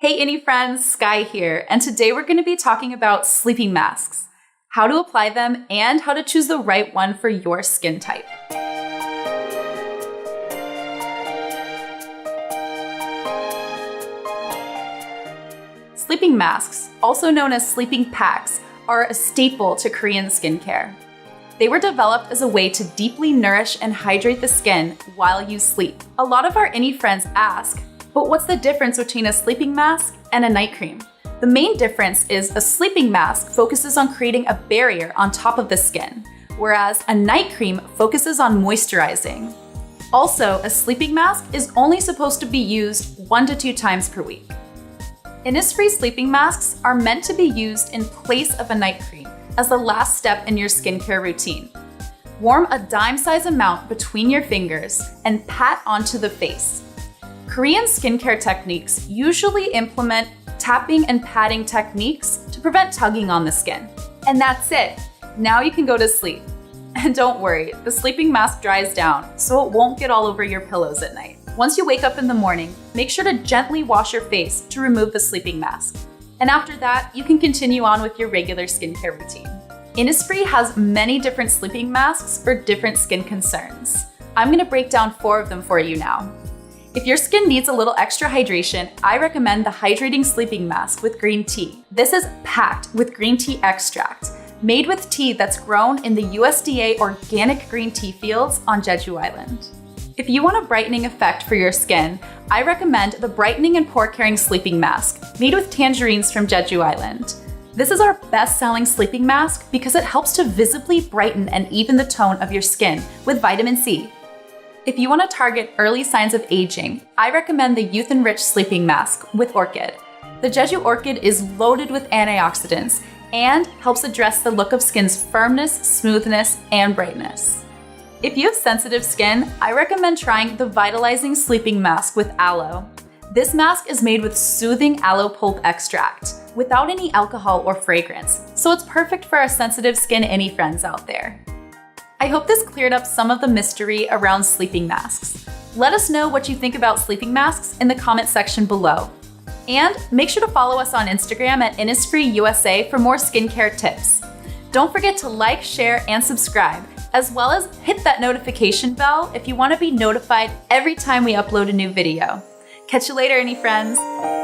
Hey Innifriends, Skye here, and today we're going to be talking about sleeping masks, how to apply them, and how to choose the right one for your skin type. Sleeping masks, also known as sleeping packs, are a staple to Korean skincare. They were developed as a way to deeply nourish and hydrate the skin while you sleep. A lot of our Innifriends ask, but what's the difference between a sleeping mask and a night cream? The main difference is a sleeping mask focuses on creating a barrier on top of the skin, whereas a night cream focuses on moisturizing. Also, a sleeping mask is only supposed to be used 1 to 2 times per week. Innisfree sleeping masks are meant to be used in place of a night cream as the last step in your skincare routine. Warm a dime-size amount between your fingers and pat onto the face. Korean skincare techniques usually implement tapping and patting techniques to prevent tugging on the skin. And that's it. Now you can go to sleep. And don't worry, the sleeping mask dries down, so it won't get all over your pillows at night. Once you wake up in the morning, make sure to gently wash your face to remove the sleeping mask. And after that, you can continue on with your regular skincare routine. Innisfree has many different sleeping masks for different skin concerns. I'm going to break down 4 of them for you now. If your skin needs a little extra hydration, I recommend the Hydrating Sleeping Mask with green tea. This is packed with green tea extract, made with tea that's grown in the USDA organic green tea fields on Jeju Island. If you want a brightening effect for your skin, I recommend the Brightening and Pore-Caring Sleeping Mask, made with tangerines from Jeju Island. This is our best-selling sleeping mask because it helps to visibly brighten and even the tone of your skin with vitamin C. If you want to target early signs of aging, I recommend the Youth Enriched Sleeping Mask with Orchid. The Jeju Orchid is loaded with antioxidants and helps address the look of skin's firmness, smoothness, and brightness. If you have sensitive skin, I recommend trying the Vitalizing Sleeping Mask with Aloe. This mask is made with soothing aloe pulp extract, without any alcohol or fragrance, so it's perfect for our sensitive skin Innifriends out there. I hope this cleared up some of the mystery around sleeping masks. Let us know what you think about sleeping masks in the comment section below. And make sure to follow us on Instagram at Innisfree USA for more skincare tips. Don't forget to like, share, and subscribe, as well as hit that notification bell if you want to be notified every time we upload a new video. Catch you later, Innifriends!